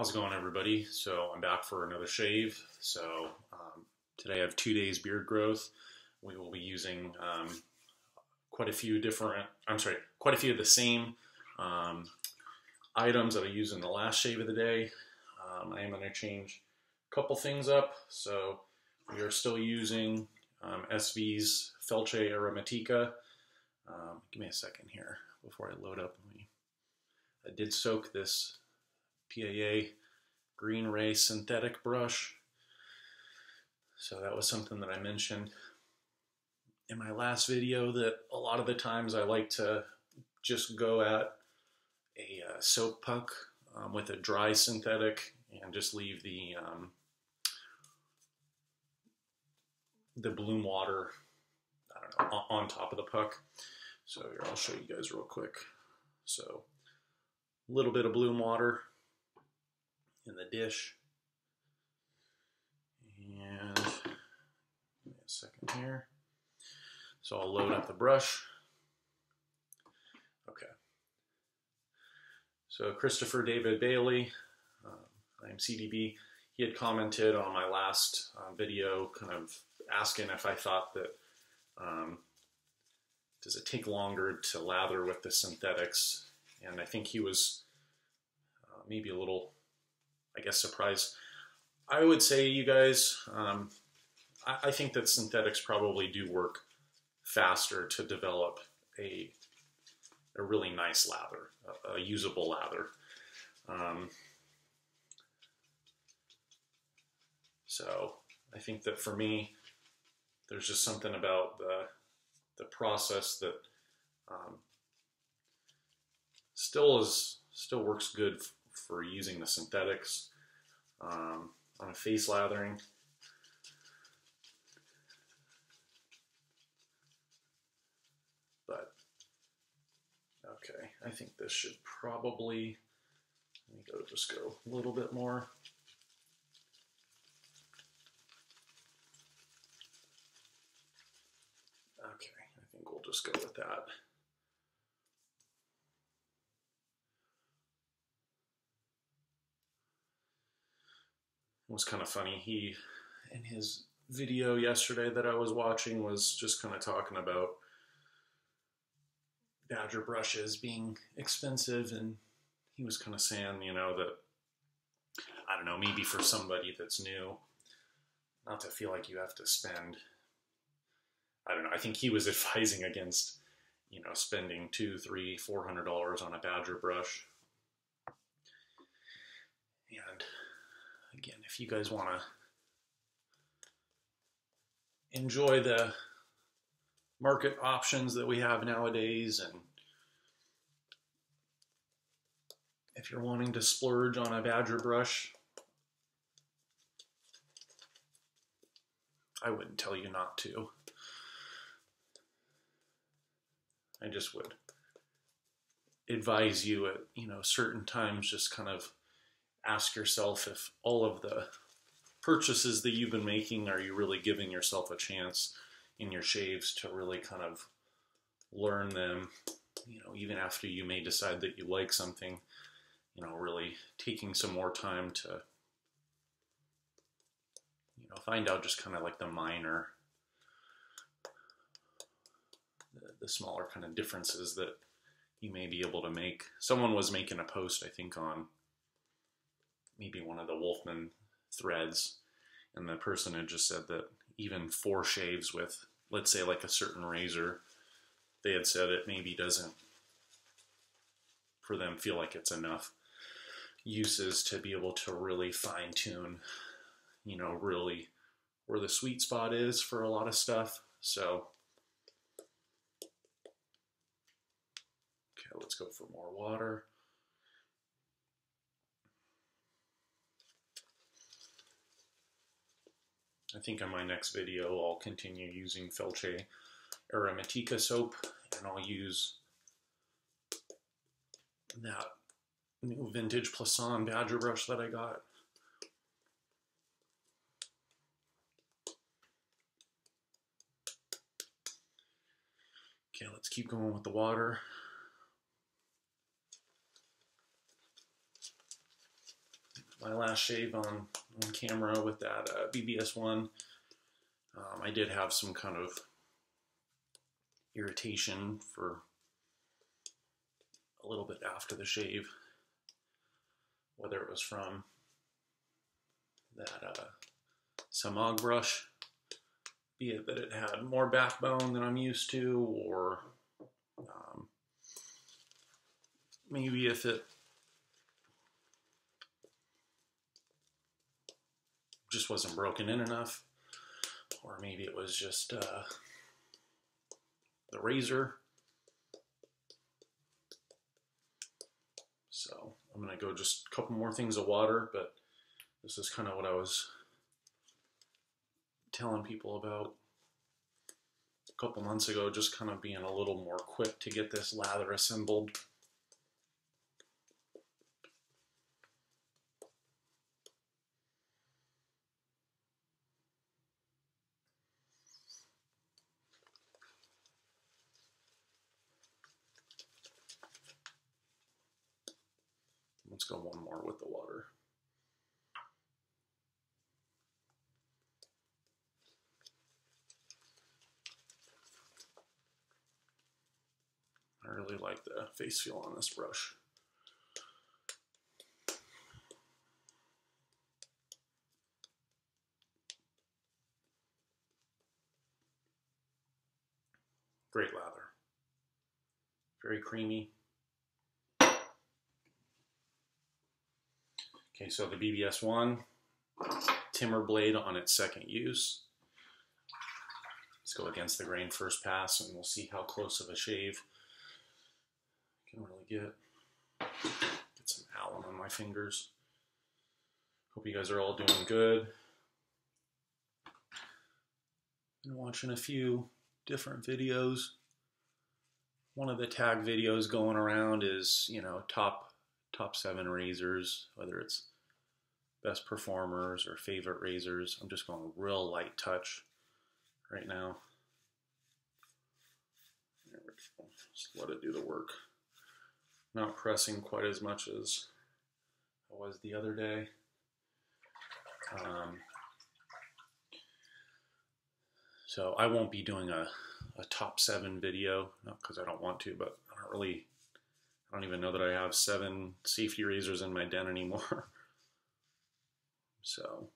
How's it going, everybody? So I'm back for another shave. Today I have 2 days beard growth. We will be using quite a few of the same items that I used in the last shave of the day. I am going to change a couple things up. So we are still using SV's Felce Aromatica. Give me a second here before I load up. I did soak this PAA Green Ray synthetic brush. So that was something that I mentioned in my last video, that a lot of the times I like to just go at a soap puck with a dry synthetic and just leave the bloom water, I don't know, on top of the puck. So here, I'll show you guys real quick. So a little bit of bloom water in the dish, and give me a second here. So I'll load up the brush. Okay. So Christopher David Bailey, I'm CDB. He had commented on my last video, kind of asking if I thought that does it take longer to lather with the synthetics, and I think he was maybe a little, I guess, surprised. I would say, you guys, I think that synthetics probably do work faster to develop a really nice lather, a usable lather. So I think that for me, there's just something about the process that still works good for using the synthetics on a face lathering. But okay, I think this should probably, just go a little bit more. Okay, I think we'll just go with that. It was kind of funny. He, in his video yesterday that I was watching, was just kind of talking about badger brushes being expensive, and he was kind of saying, you know, that, I don't know, maybe for somebody that's new, not to feel like you have to spend, I don't know, I think he was advising against, you know, spending $200, $300, $400 on a badger brush. And again, if you guys want to enjoy the market options that we have nowadays, and if you're wanting to splurge on a badger brush, I wouldn't tell you not to. I just would advise you at, you know, certain times, just kind of ask yourself if all of the purchases that you've been making, are you really giving yourself a chance in your shaves to really kind of learn them, you know, even after you may decide that you like something, you know, really taking some more time to, you know, find out just kind of like the minor, the smaller kind of differences that you may be able to make. Someone was making a post, I think, on maybe one of the Wolfman threads, and the person had just said that even 4 shaves with, let's say, like a certain razor, they had said it maybe doesn't, for them, feel like it's enough uses to be able to really fine tune, you know, really where the sweet spot is for a lot of stuff. So, okay, let's go for more water. I think on my next video, I'll continue using Felce Aromatica soap, and I'll use that new vintage Plasson badger brush that I got. Okay, let's keep going with the water. my last shave on camera with that BBS-1. I did have some kind of irritation for a little bit after the shave, whether it was from that Samag brush, be it that it had more backbone than I'm used to, or maybe if it just wasn't broken in enough, or maybe it was just the razor. So I'm gonna go just a couple more things of water, but this is kind of what I was telling people about a couple months ago, just kind of being a little more quick to get this lather assembled. Let's go one more with the water. I really like the face feel on this brush. Great lather. Very creamy. Okay, so the BBS-1 Timor blade on its second use. Let's go against the grain first pass, and we'll see how close of a shave I can really get. Get some alum on my fingers. Hope you guys are all doing good. Been watching a few different videos. One of the tag videos going around is, you know, top 7 razors, whether it's best performers or favorite razors. I'm just going real light touch right now. There we go. Just let it do the work. Not pressing quite as much as I was the other day. So I won't be doing a top 7 video, not because I don't want to, but I don't even know that I have 7 safety razors in my den anymore. So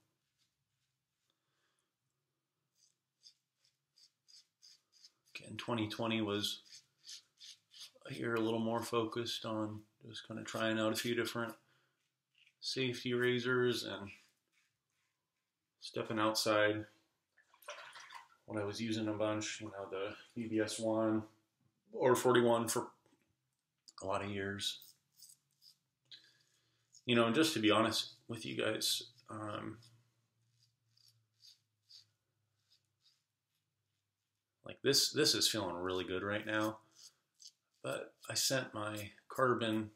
again, 2020 was a year a little more focused on just kind of trying out a few different safety razors and stepping outside when I was using a bunch, you know, the BBS-1 or 41 for a lot of years. You know, and just to be honest with you guys, like this is feeling really good right now, but I sent my carbon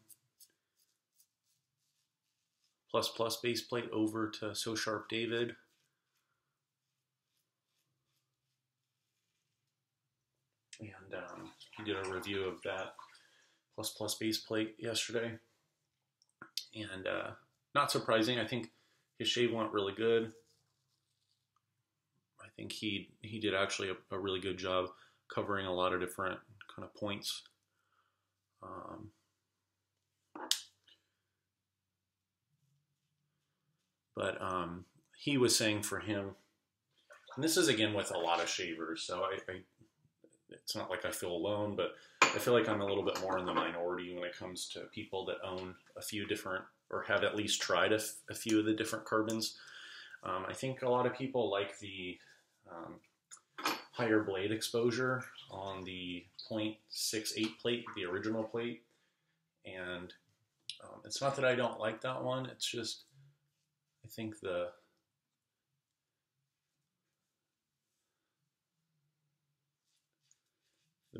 plus base plate over to So Sharp David, and he did a review of that plus base plate yesterday, and not surprising, I think his shave went really good. I think he did actually a really good job covering a lot of different kind of points. But he was saying for him, and this is again with a lot of shavers, so it's not like I feel alone, but I feel like I'm a little bit more in the minority when it comes to people that own a few different, or have at least tried a few of the different carbons. I think a lot of people like the higher blade exposure on the 0.68 plate, the original plate, and it's not that I don't like that one, it's just I think the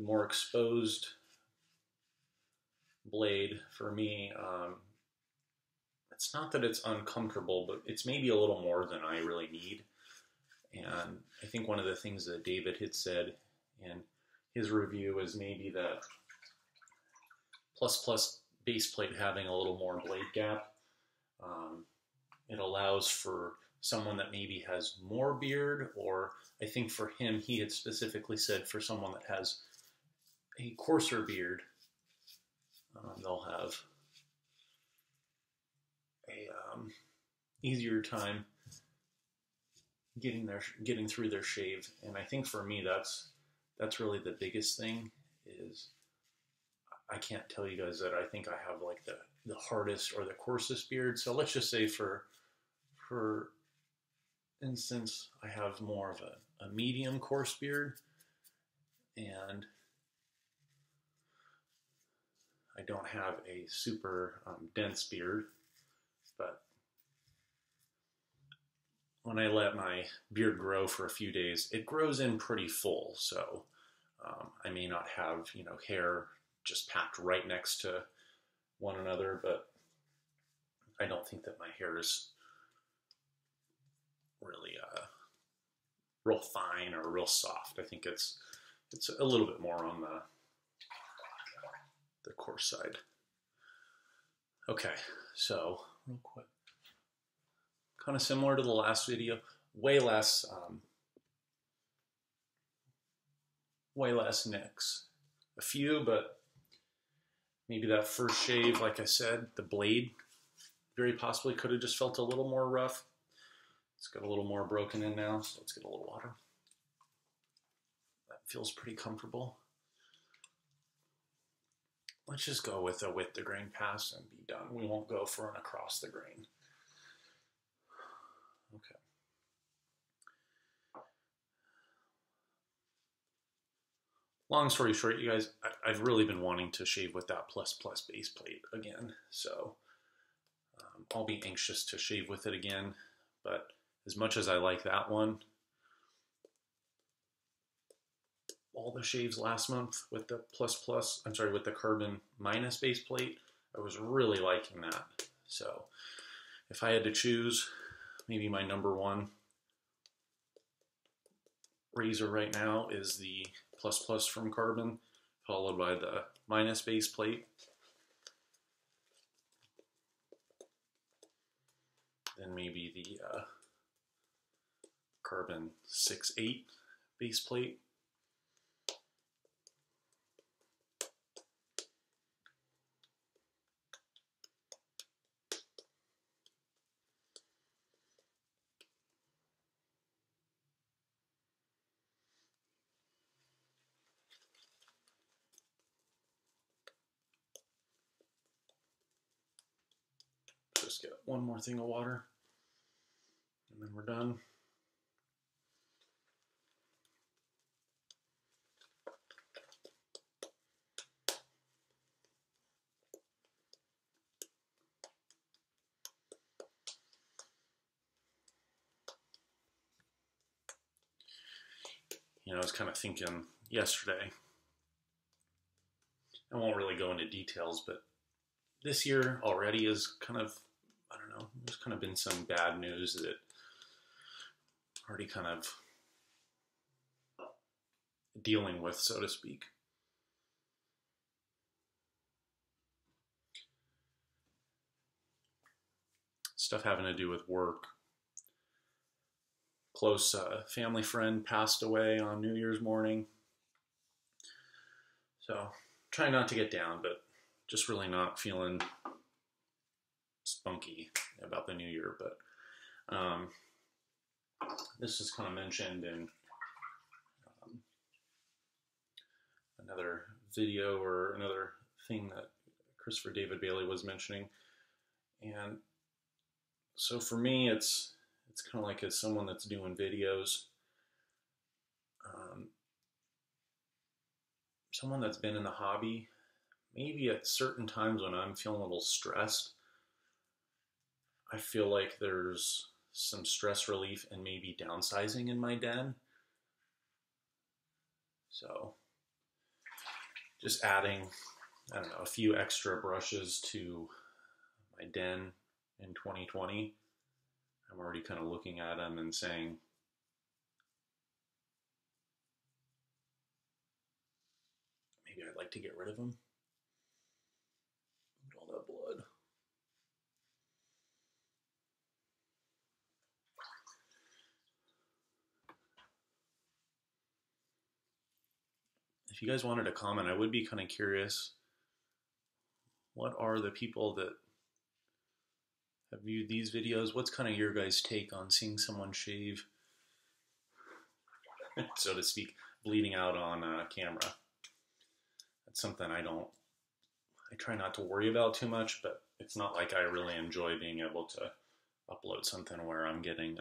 more exposed blade for me, it's not that it's uncomfortable, but it's maybe a little more than I really need. And I think one of the things that David had said in his review is maybe that plus base plate having a little more blade gap it allows for someone that maybe has more beard, or I think for him, he had specifically said for someone that has a coarser beard, they'll have a easier time getting through their shave. And I think for me, that's really the biggest thing. Is I can't tell you guys that I think I have like the hardest or the coarsest beard. So let's just say for instance, I have more of a medium coarse beard, and I don't have a super dense beard. But when I let my beard grow for a few days, it grows in pretty full. So I may not have, hair just packed right next to one another, but I don't think that my hair is really real fine or real soft. I think it's a little bit more on the coarse side. Okay, so real quick, kind of similar to the last video, way less nicks. A few, but maybe that first shave, like I said, the blade very possibly could have just felt a little more rough. It's got a little more broken in now, so let's get a little water. That feels pretty comfortable. Let's just go with a with the grain pass and be done. We won't go for an across the grain. Okay. Long story short, you guys, I've really been wanting to shave with that plus base plate again. So I'll be anxious to shave with it again. But as much as I like that one, all the shaves last month with the with the carbon minus base plate, I was really liking that. So if I had to choose, maybe my number one razor right now is the plus from carbon, followed by the minus base plate. Then maybe the carbon 6.8 base plate. Just get one more thing of water, and then we're done. I was kind of thinking yesterday, I won't really go into details, but this year already is kind of, I don't know, there's kind of been some bad news that already kind of dealing with, so to speak. Stuff having to do with work. Close family friend passed away on New Year's morning. So trying not to get down, but just really not feeling spunky about the new year. But this is kind of mentioned in another video or another thing that Christopher David Bailey was mentioning. And so for me, it's kind of like as someone that's doing videos, someone that's been in the hobby, maybe at certain times when I'm feeling a little stressed, I feel like there's some stress relief and maybe downsizing in my den. So just adding, I don't know, a few extra brushes to my den in 2020. I'm already kind of looking at them and saying, maybe I'd like to get rid of them. Look at all that blood. if you guys wanted to comment, I would be kind of curious. What are the people that have viewed these videos? What's kind of your guys' take on seeing someone shave, so to speak, bleeding out on camera? That's something I try not to worry about too much, but it's not like I really enjoy being able to upload something where I'm getting,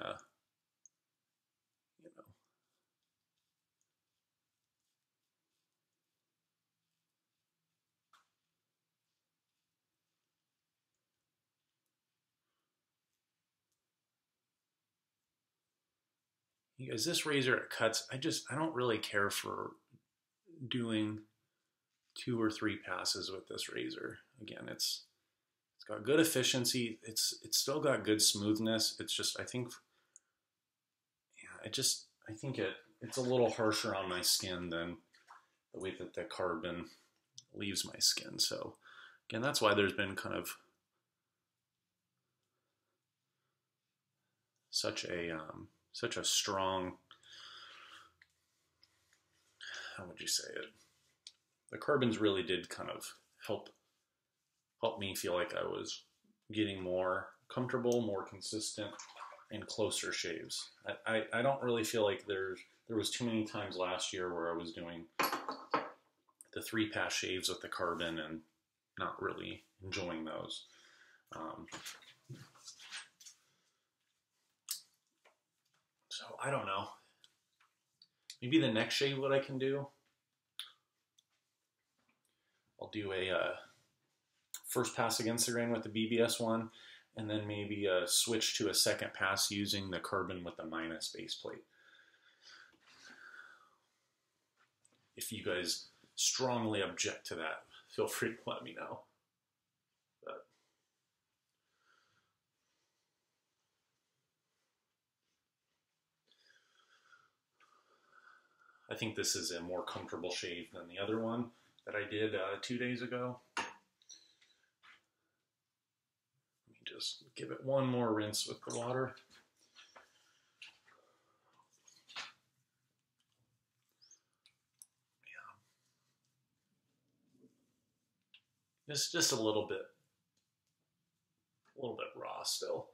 you guys, this razor, it cuts. I don't really care for doing 2 or 3 passes with this razor. Again, it's got good efficiency. It's still got good smoothness. It's just, I think, yeah, I think it's a little harsher on my skin than the way that the carbon leaves my skin. So again, that's why there's been kind of such a strong, how would you say it? The carbons really did kind of help me feel like I was getting more comfortable, more consistent, and closer shaves. I don't really feel like there was too many times last year where I was doing the 3-pass shaves with the carbon and not really enjoying those. So I don't know. Maybe the next shave, what I can do, I'll do a first pass against the grain with the BBS-1, and then maybe switch to a second pass using the carbon with the minus base plate. If you guys strongly object to that, feel free to let me know. But I think this is a more comfortable shave than the other one that I did 2 days ago. Let me just give it one more rinse with the water. Yeah. Just a little bit raw still.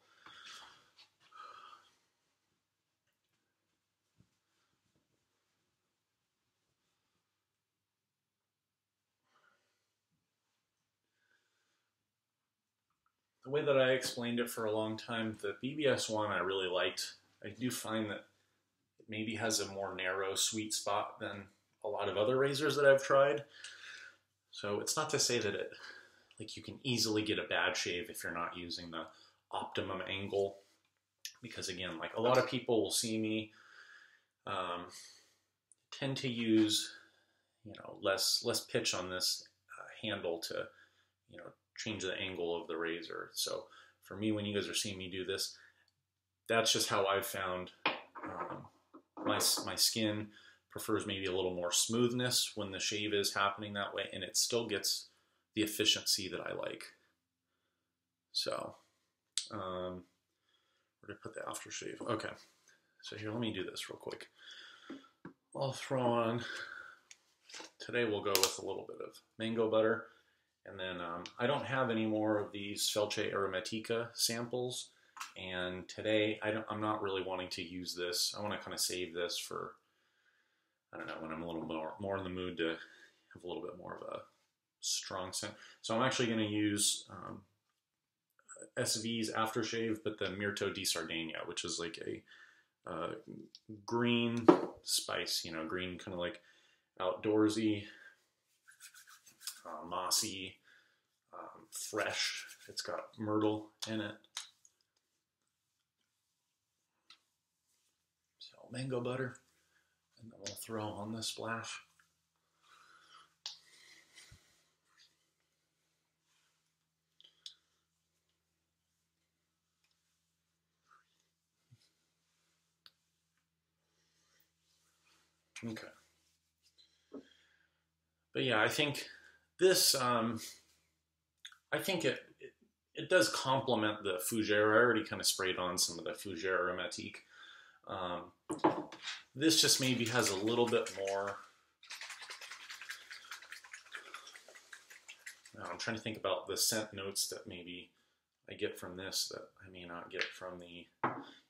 The way that I explained it for a long time, the BBS-1 I really liked. I do find that it maybe has a more narrow sweet spot than a lot of other razors that I've tried. So it's not to say that you can easily get a bad shave if you're not using the optimum angle. Because again, like a lot of people will see me tend to use, less pitch on this handle to, change the angle of the razor. So for me, when you guys are seeing me do this, that's just how I've found my skin prefers maybe a little more smoothness when the shave is happening that way, and it still gets the efficiency that I like. So where did I put the aftershave? Okay, so here, let me do this real quick. I'll throw on, today we'll go with a little bit of mango butter. And then I don't have any more of these Felce Aromatica samples. And today I'm not really wanting to use this. I want to kind of save this for, I don't know, when I'm a little more in the mood to have a little bit more of a strong scent. So I'm actually going to use SV's aftershave, but the Mirto di Sardegna, which is like a green spice, green kind of like outdoorsy, mossy, fresh. It's got myrtle in it. So mango butter, and then we'll throw on this splash. Okay. But yeah, I think this, I think it does complement the Fougere. I already kind of sprayed on some of the Fougere Aromatique. This just maybe has a little bit more I'm trying to think about the scent notes that maybe I get from this that I may not get from the,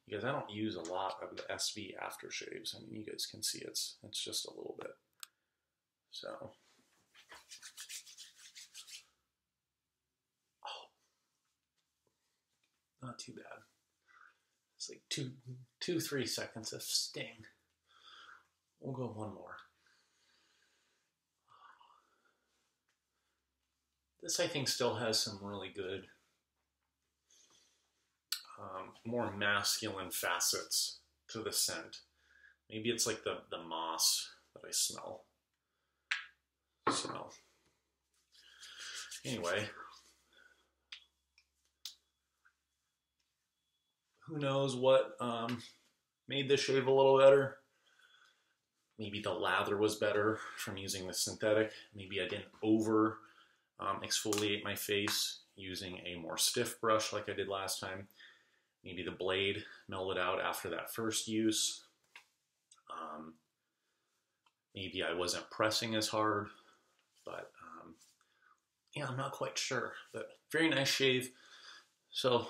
because I don't use a lot of the SV aftershaves. I mean, you guys can see it's just a little bit. So, oh, not too bad. It's like 3 seconds of sting. We'll go one more. This, I think, still has some really good, more masculine facets to the scent. Maybe it's like the moss that I smell. So, anyway, who knows what made this shave a little better. Maybe the lather was better from using the synthetic. Maybe I didn't over exfoliate my face using a more stiff brush like I did last time. Maybe the blade mellowed out after that first use. Maybe I wasn't pressing as hard, but yeah, I'm not quite sure. But very nice shave. So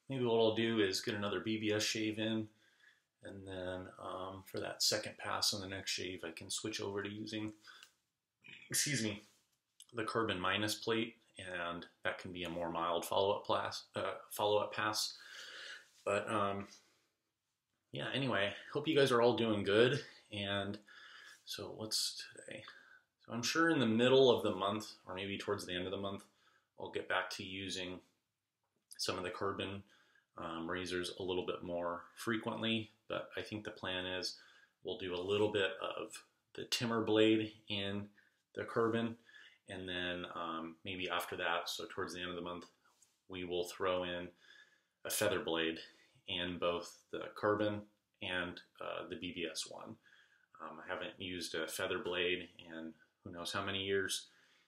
maybe what I'll do is get another BBS shave in, and then for that second pass on the next shave, I can switch over to using, excuse me, the Carbon Minus plate, and that can be a more mild follow-up pass. But yeah, anyway, hope you guys are all doing good. And so what's today? So I'm sure in the middle of the month, or maybe towards the end of the month, I'll get back to using some of the Carbon razors a little bit more frequently. But I think the plan is we'll do a little bit of the Timor blade in the Carbon, and then maybe after that, so towards the end of the month, we will throw in a feather blade in both the Carbon and the BBS-1. I haven't used a feather blade in who knows how many years,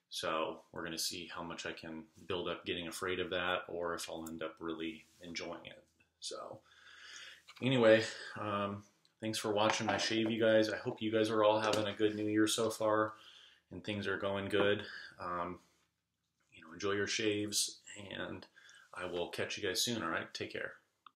so we're going to see how much I can build up getting afraid of that, or if I'll end up really enjoying it. So anyway, thanks for watching my shave, you guys. I hope you guys are all having a good new year so far, and things are going good. You know, enjoy your shaves, and I will catch you guys soon. All right, take care.